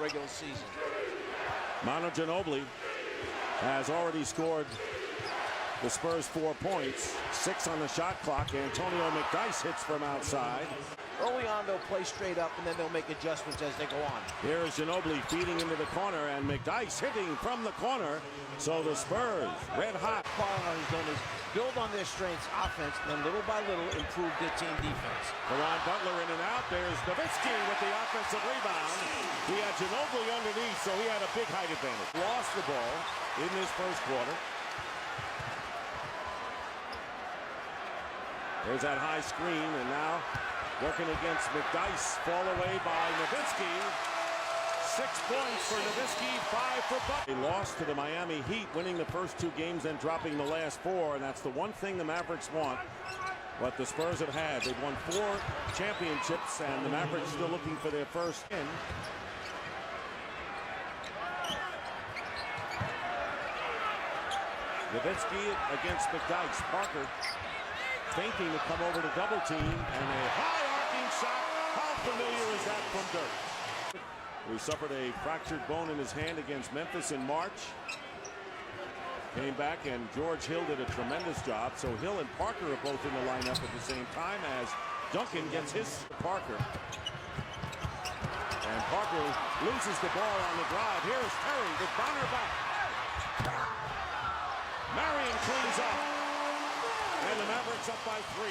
regular season. Manu Ginobili has already scored the Spurs 4 points, 6 on the shot clock. Antonio McDyess hits from outside. Early on, they'll play straight up, and then they'll make adjustments as they go on. Here is Ginobili feeding into the corner, and McDyess hitting from the corner. So the Spurs, red hot. Carlisle has done is build on their strengths, offense, and then little by little improve their team defense. Caron Butler in and out. There's Nowitzki with the offensive rebound. He had Ginobili underneath, so he had a big height advantage. Lost the ball in this first quarter. There's that high screen, and now working against McDyess. Fall away by Nowitzki. 6 points for Nowitzki, 5 for Butler. They lost to the Miami Heat, winning the first 2 games and dropping the last 4, and that's the one thing the Mavericks want. What the Spurs have had. They've won 4 championships, and the Mavericks still looking for their first win. Nowitzki against McDyess. Parker feinting to come over to double team, and a high arcing shot. How familiar is that from Dirk? He suffered a fractured bone in his hand against Memphis in March. Came back, and George Hill did a tremendous job. So Hill and Parker are both in the lineup at the same time as Duncan gets his Parker. And Parker loses the ball on the drive. Here's Terry with Bonner back. Marion cleans up. And the Mavericks up by 3.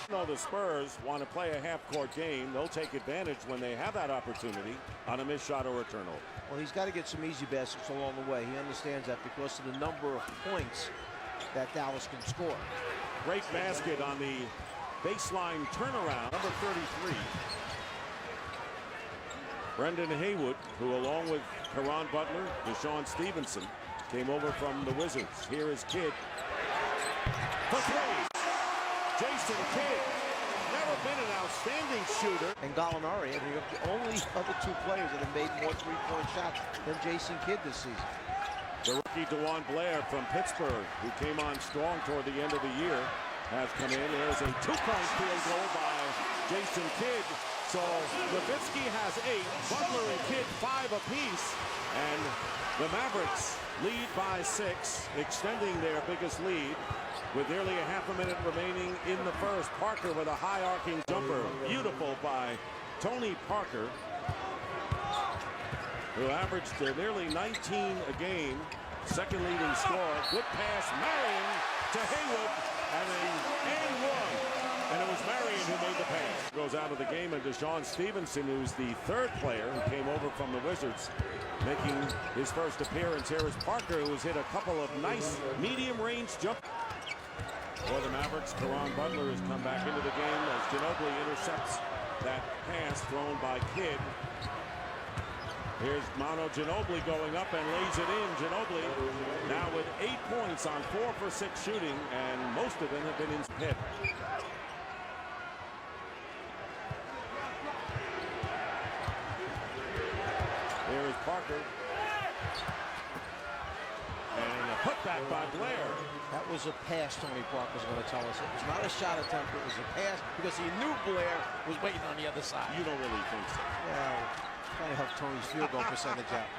No, the Spurs want to play a half-court game. They'll take advantage when they have that opportunity on a missed shot or a turnover. Well, he's got to get some easy baskets along the way. He understands that because of the number of points that Dallas can score. Great basket on the baseline turnaround, number 33. Brendan Haywood, who along with Caron Butler, Deshaun Stevenson, came over from the Wizards. Here is Kidd. For 3. Jason Kidd, never been an outstanding shooter. And Gallinari, I mean, the only other 2 players that have made more 3-point shots than Jason Kidd this season. The rookie DeJuan Blair from Pittsburgh, who came on strong toward the end of the year, has come in. There's a 2-point field goal by Jason Kidd. So Nowitzki has 8, Butler and Kidd 5 apiece, and the Mavericks lead by 6, extending their biggest lead. With nearly a half a minute remaining in the first, Parker with a high arcing jumper. Beautiful by Tony Parker, who averaged nearly 19 a game. Second leading scorer. Good pass, Marion to Haywood, and 1. And it was Marion who made the pass. Goes out of the game, and Deshaun Stevenson, who's the 3rd player who came over from the Wizards, making his first appearance. Here is Parker, who has hit a couple of nice medium-range jump. For the Mavericks, Caron Butler has come back into the game as Ginobili intercepts that pass thrown by Kidd. Here's Manu Ginobili going up and lays it in. Ginobili now with 8 points on 4 for 6 shooting, and most of them have been in hit. Here is Parker. And a putback by Blair. That was a pass, Tony Parker's going to tell us. It was not a shot attempt, it was a pass because he knew Blair was waiting on the other side. You don't really think so. Yeah, trying to help Tony's field goal percentage out.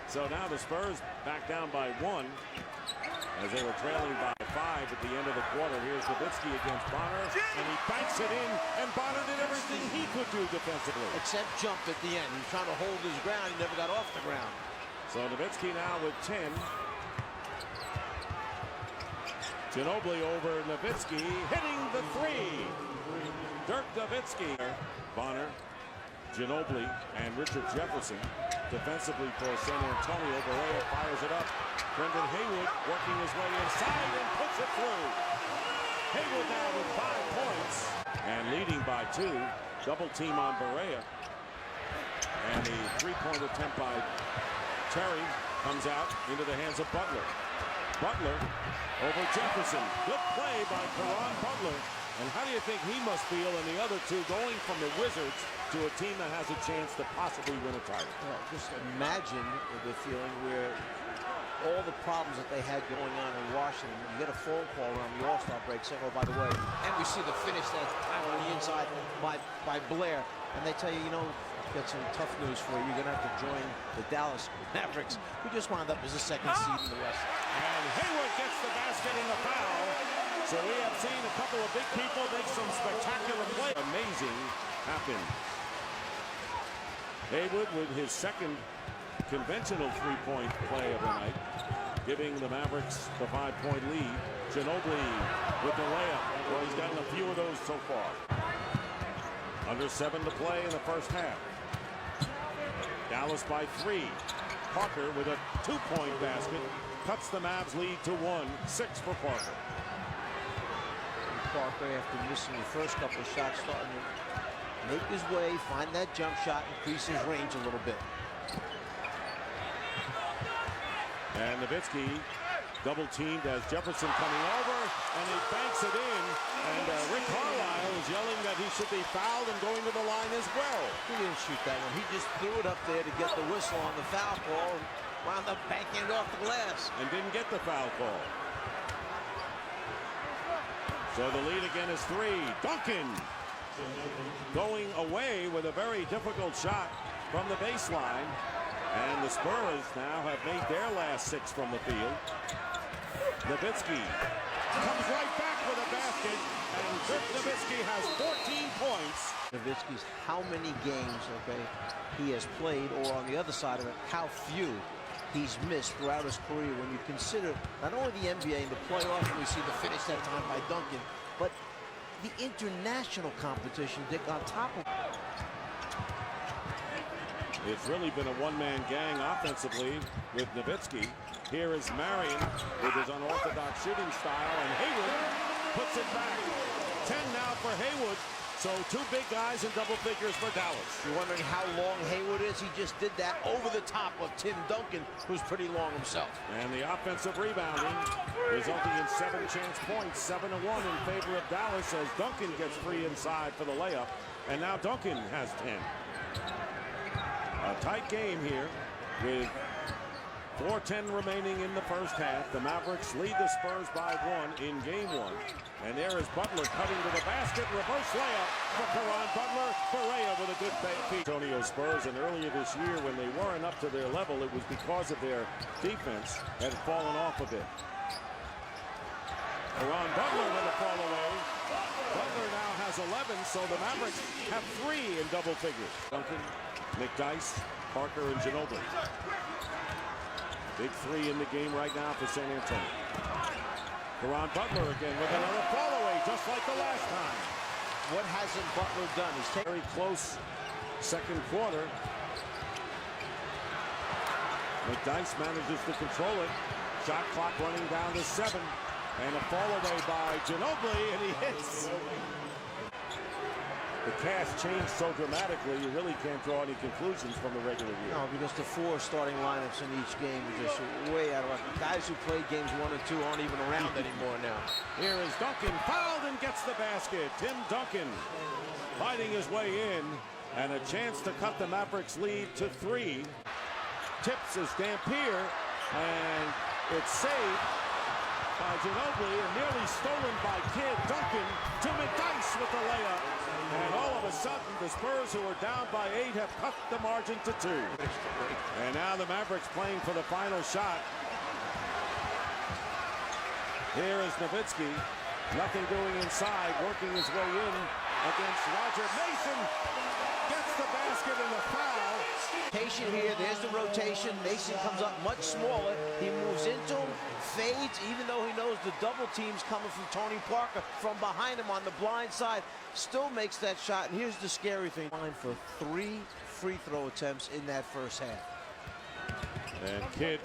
So now the Spurs back down by 1 as they were trailing by 5 at the end of the quarter. Here's Nowitzki against Bonner, and he banks it in, and Bonner did everything he could do defensively. Except jump at the end. He was trying to hold his ground. He never got off the ground. So Nowitzki now with 10. Ginobili over Nowitzki, hitting the 3. Dirk Nowitzki. Bonner, Ginobili, and Richard Jefferson defensively for San Antonio. Barea fires it up. Brendan Haywood working his way inside and puts it through. Haywood now with 5 points and leading by 2. Double team on Barea. And the 3-point attempt by Terry comes out into the hands of Butler. Butler over Jefferson. Good play by Caron Butler. And how do you think he must feel and the other 2 going from the Wizards to a team that has a chance to possibly win a title? Well, just imagine the feeling where all the problems that they had going on in Washington, you get a phone call around the All-Star break saying, oh, by the way, and we see the finish that's on the inside by Blair, and they tell you, you know, got some tough news for you. You're going to have to join the Dallas Mavericks, who just wound up as the second seed in the West. And Hayward gets the basket and the foul. So we have seen a couple of big people make some spectacular plays. Amazing happen. Hayward with his second conventional three-point play of the night, giving the Mavericks the 5-point lead. Ginobili with the layup. Well, he's gotten a few of those so far. Under 7 to play in the first half. Dallas by 3. Parker with a 2-point basket cuts the Mavs lead to 1. 6 for Parker. And Parker, after missing the first couple of shots, starting to make his way, find that jump shot, increase his range a little bit. And Nowitzki double teamed as Jefferson coming over, and he banks it in. And Rick Carlisle is yelling that he should be fouled and going to the line as well. He didn't shoot that one. He just threw it up there to get the whistle on the foul call and wound up banking it off the glass. And didn't get the foul call. So the lead again is 3. Duncan going away with a very difficult shot from the baseline. And the Spurs now have made their last 6 from the field. Nowitzki comes right back with a basket, and Dirk Nowitzki has 14 points. Nowitzki's how many games, he has played, or on the other side of it, how few he's missed throughout his career. When you consider not only the NBA and the playoffs, we see the finish that time by Duncan, but the international competition, Dick, on top of. It's really been a one-man gang offensively with Nowitzki. Here is Marion with his unorthodox shooting style, and Hayward puts it back. 10 now for Hayward. So 2 big guys in double figures for Dallas. You're wondering how long Hayward is? He just did that over the top of Tim Duncan, who's pretty long himself. And the offensive rebounding resulting in 7 chance points, 7-1 in favor of Dallas as Duncan gets free inside for the layup. And now Duncan has 10. A tight game here with 4:10 remaining in the first half. The Mavericks lead the Spurs by 1 in game 1. And there is Butler cutting to the basket. Reverse layup for Caron Butler. Correa with a good feed. Antonio Spurs, and earlier this year when they weren't up to their level, it was because of their defense had fallen off a bit. Caron Butler with a fall away. Butler now has 11, so the Mavericks have 3 in double figures. Duncan, McDyess, Parker, and Ginobili. Big 3 in the game right now for San Antonio. Caron Butler again with another fall away, just like the last time. What hasn't Butler done? He's taken Very close second quarter. McDyess manages to control it. Shot clock running down to 7. And a fall away by Ginobili, and he hits. The cast changed so dramatically, you really can't draw any conclusions from the regular year. No, because the 4 starting lineups in each game are just way out of whack. The guys who played games 1 and 2 aren't even around anymore now. Here is Duncan, fouled and gets the basket. Tim Duncan fighting his way in, and a chance to cut the Mavericks lead to 3. Tips is Dampier, and it's saved by Ginobili and nearly stolen by Kid. Duncan to McDyess with the layup. And all of a sudden, the Spurs, who are down by 8, have cut the margin to 2. And now the Mavericks playing for the final shot. Here is Nowitzki. Nothing doing inside, working his way in against Roger Mason. Gets the basket and the foul. Rotation here, there's the rotation. Mason comes up much smaller. He moves into him, fades, even though he knows the double team's coming from Tony Parker from behind him on the blind side. Still makes that shot, and here's the scary thing. For 3 free throw attempts in that first half. And Kidd,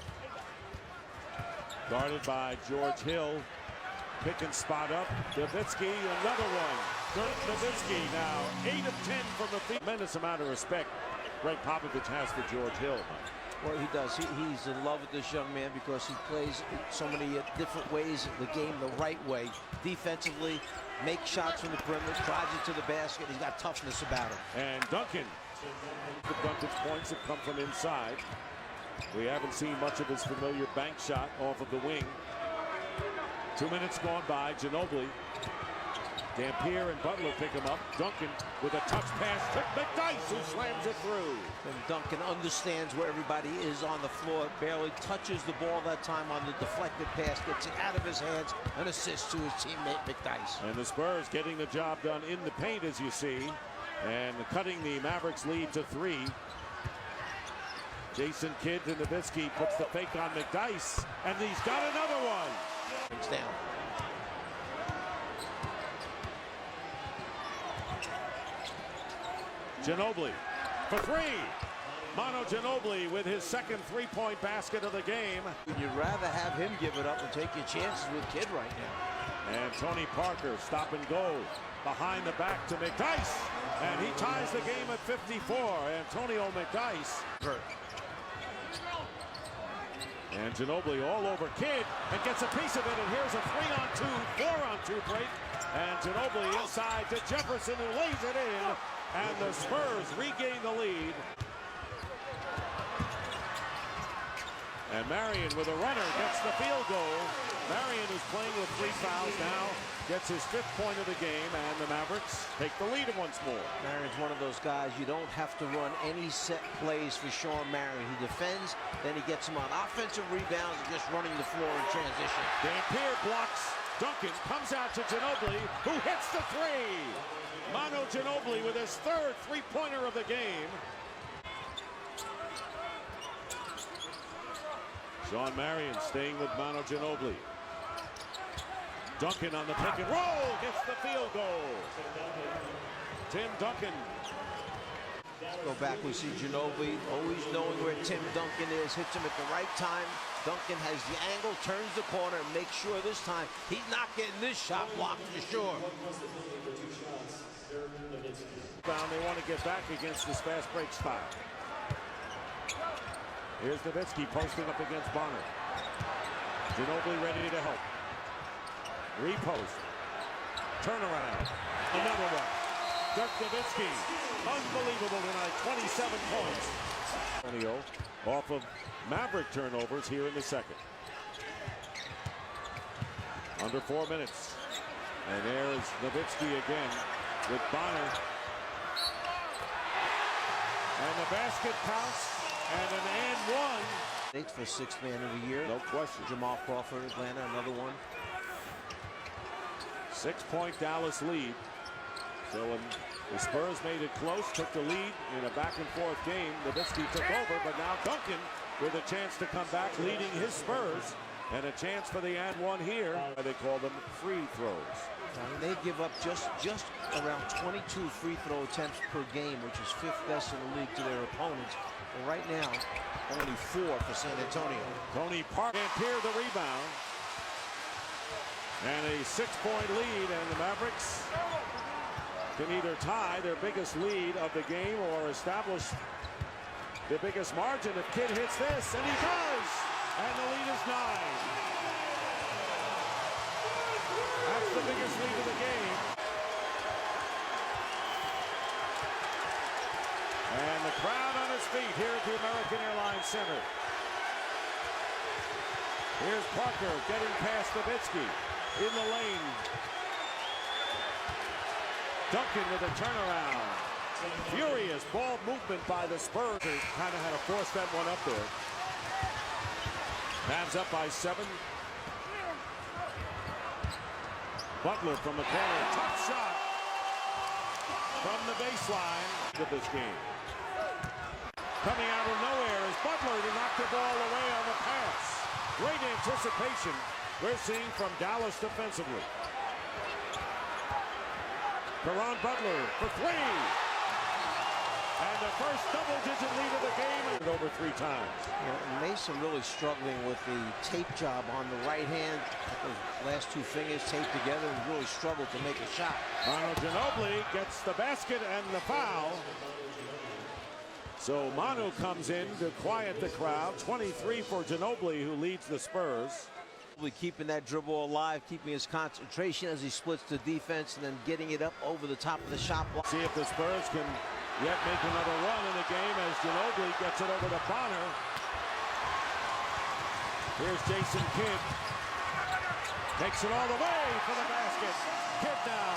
guarded by George Hill, pick and spot up. Nowitzki, another one. Dirk Nowitzki now 8 of 10 from the field. Tremendous amount of respect Greg Popovich has for George Hill. Well, he does. He's in love with this young man because he plays so many different ways the game the right way. Defensively, makes shots from the perimeter, drives it to the basket. He's got toughness about him. And Duncan's points have come from inside. We haven't seen much of his familiar bank shot off of the wing. 2 minutes gone by. Ginobili Dampier and Butler pick him up. Duncan with a touch pass to McDyess, who slams it through. And Duncan understands where everybody is on the floor, barely touches the ball that time on the deflected pass, gets it out of his hands, and assists to his teammate McDyess. And the Spurs getting the job done in the paint, as you see, and cutting the Mavericks lead to 3. Jason Kidd to Nowitzki, puts the fake on McDyess, and he's got another one. It's down. Ginobili for 3. Manu Ginobili with his second three-point basket of the game. You'd rather have him give it up and take your chances with Kidd right now. And Tony Parker, stop and go, behind the back to McDyess. And he ties the game at 54. Antonio McDyess. And Ginobili all over Kidd and gets a piece of it. And here's a 3-on-2, 4-on-2 break. And Ginobili inside to Jefferson, who lays it in. And the Spurs regain the lead. And Marion with a runner gets the field goal. Marion, who's playing with 3 fouls now, gets his 5th point of the game, and the Mavericks take the lead once more. Marion's one of those guys you don't have to run any set plays for Sean Marion. He defends, then he gets him on offensive rebounds and just running the floor in transition. Dampier blocks. Duncan comes out to Ginobili, who hits the 3. Manu Ginobili with his 3rd three-pointer of the game. Sean Marion staying with Manu Ginobili. Duncan on the pick and roll, gets the field goal. Tim Duncan. Go back, we see Ginobili always knowing where Tim Duncan is, hits him at the right time. Duncan has the angle, turns the corner, and makes sure this time he's not getting this shot blocked for sure. They want to get back against this fast break style. Here's Nowitzki posting up against Bonner. Ginobili ready to help. Repost. Turnaround. Another one. Dirk Nowitzki. Unbelievable tonight. 27 points. Antonio off of Maverick turnovers here in the second. Under 4 minutes. And there's Nowitzki again with Bonner. And the basket counts. And an and one. Thanks for 6th man of the year. No question. Jamal Crawford, Atlanta, another one. 6-point Dallas lead. So when the Spurs made it close, took the lead in a back-and-forth game, Nowitzki took over, but now Duncan with a chance to come back, leading his Spurs, and a chance for the and one here. They call them free throws. They give up just around 22 free throw attempts per game, which is 5th best in the league to their opponents. And right now, only 4 for San Antonio. Tony Parker here the rebound. And a 6-point lead, and the Mavericks can either tie their biggest lead of the game or establish the biggest margin if Kidd hits this, and he does! And the lead is 9. That's the biggest lead of the game. And the crowd on its feet here at the American Airlines Center. Here's Parker getting past Nowitzki in the lane. Duncan with a turnaround. Furious ball movement by the Spurs. They kind of had to force that one up there. Mavs up by 7. Butler from the corner. Tough shot from the baseline of this game. Coming out of nowhere is Butler to knock the ball away on the pass. Great anticipation we're seeing from Dallas defensively. Caron Butler for 3. And the first double-digit lead of the game over 3 times. Yeah, Mason really struggling with the tape job on the right hand. Those last 2 fingers taped together and really struggled to make a shot. Manu Ginobili gets the basket and the foul. So Manu comes in to quiet the crowd. 23 for Ginobili, who leads the Spurs. Keeping that dribble alive, keeping his concentration as he splits the defense and then getting it up over the top of the shot block. See if the Spurs can yet make another run in the game as Ginobili gets it over to Bonner. Here's Jason Kidd. Takes it all the way for the basket. Kidd now.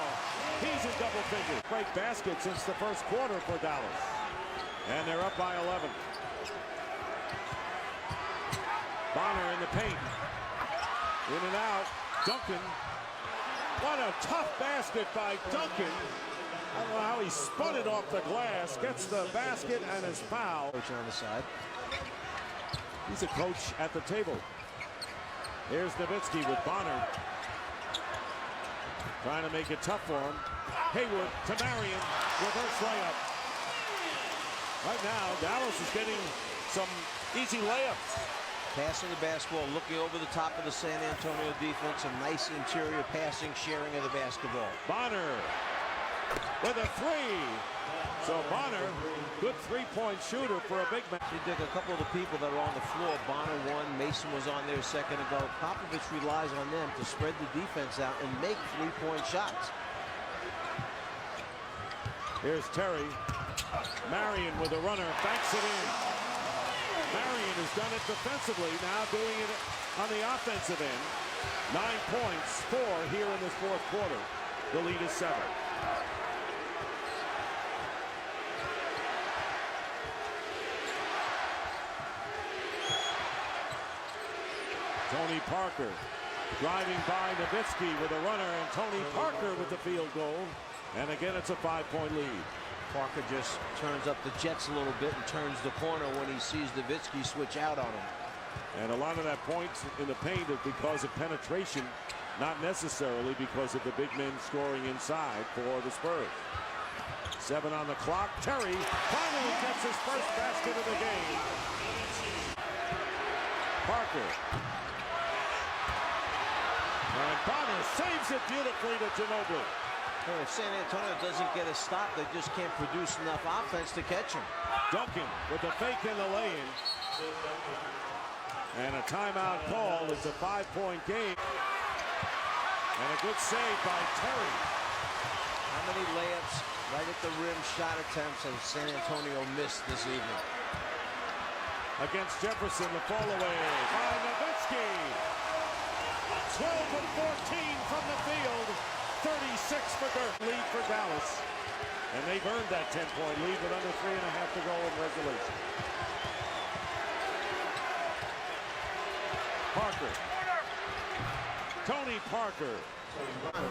He's in double figures. Great basket since the first quarter for Dallas. And they're up by 11. Bonner in the paint. In and out. Duncan. What a tough basket by Duncan. I don't know how he spun it off the glass. Gets the basket and his foul. Coach on the side. He's a coach at the table. Here's Nowitzki with Bonner. Trying to make it tough for him. Hayward to Marion. Reverse layup. Right now, Dallas is getting some easy layups. Passing the basketball, looking over the top of the San Antonio defense. A nice interior passing, sharing of the basketball. Bonner with a three. So Bonner, good three-point shooter for a big man. You dig a couple of the people that are on the floor. Bonner won. Mason was on there a second ago. Popovich relies on them to spread the defense out and make three-point shots. Here's Terry. Marion with a runner, banks it in. Marion has done it defensively, now doing it on the offensive end. 9 points, 4 here in this fourth quarter. The lead is 7. Tony Parker driving by Nowitzki with a runner, and Tony Parker with the field goal. And again, it's a 5-point lead. Parker just turns up the jets a little bit and turns the corner when he sees Nowitzki switch out on him. And a lot of that points in the paint is because of penetration, not necessarily because of the big men scoring inside for the Spurs. 7 on the clock. Terry finally gets his first basket of the game. Parker. And Bonner saves it beautifully to Ginobili. Well, if San Antonio doesn't get a stop, they just can't produce enough offense to catch him. Duncan with the fake and the lay-in. And a timeout call. It's a 5-point game. And a good save by Terry. How many layups right at the rim shot attempts has San Antonio missed this evening? Against Jefferson, the fall away by Nowitzki. 12 of 14 from the field. 36 for Dirk. Lead for Dallas. And they've earned that 10-point lead with under 3.5 to go in regulation. Parker. Tony Parker.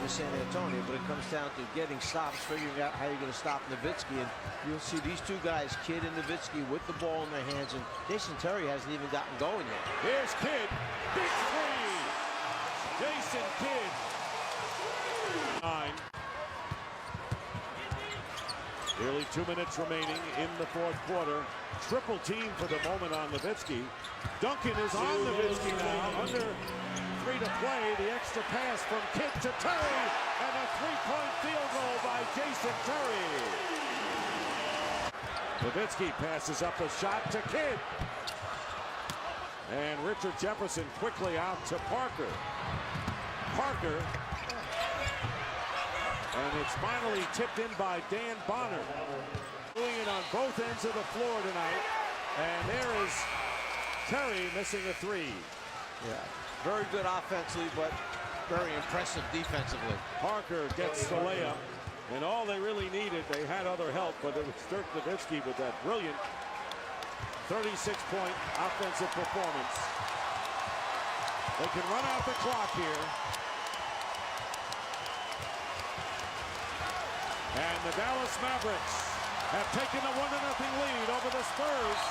To San Antonio, but it comes down to getting stops, figuring out how you're going to stop Nowitzki. And you'll see these two guys, Kidd and Nowitzki, with the ball in their hands. And Jason Terry hasn't even gotten going yet. Here's Kidd. Big three. Jason Kidd. 9. Nearly 2 minutes remaining in the fourth quarter. Triple team for the moment on Nowitzki. Duncan is on Nowitzki now. Under 3 to play. The extra pass from Kidd to Terry. And a 3-point field goal by Jason Terry. Nowitzki passes up a shot to Kidd. And Richard Jefferson quickly out to Parker. Parker. And it's finally tipped in by Dan Bonner. Doing it on both ends of the floor tonight. And there is Terry missing a 3. Yeah. Very good offensively, but very impressive defensively. Parker gets the layup. And all they really needed, they had other help, but it was Dirk Nowitzki with that brilliant 36-point offensive performance. They can run out the clock here. And the Dallas Mavericks have taken a 1-0 lead over the Spurs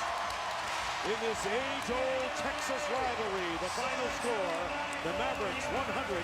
in this age-old Texas rivalry. The final score, the Mavericks 100.